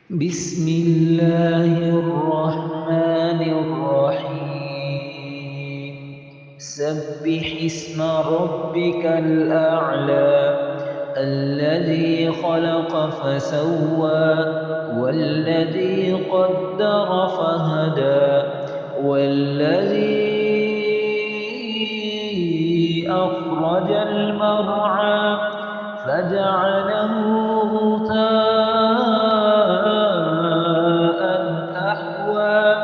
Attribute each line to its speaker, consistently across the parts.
Speaker 1: بسم الله الرحمن الرحيم سبح اسم ربك الأعلى الذي خلق فسوى والذي قدر فهدى والذي أخرج المرعى فجعله غثاء أحوى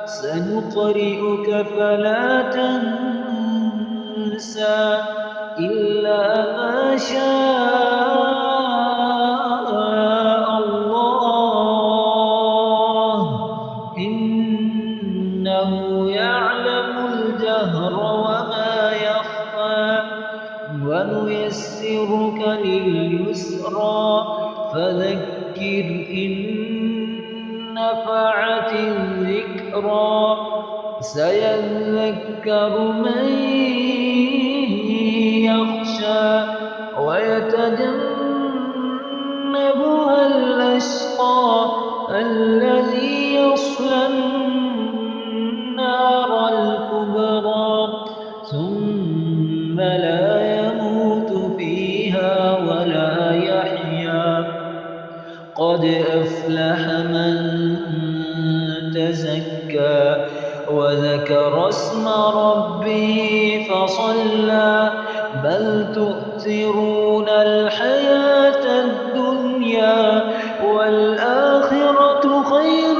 Speaker 1: سنقرئك فلا تنسى إلا ما شاء الله إنه يعلم الجهر وما يخفى ونيسرك لليسرى فذكر إن نفعت الذكرى سيذكر من يخشى ويتجنبها الأشقى الذي يصلى النار الكبرى ثم لا يموت فيها ولا يحيا قد أفلح من تزكى وذكر اسم ربه فصلى بل تؤثرون الحياة الدنيا والآخرة خير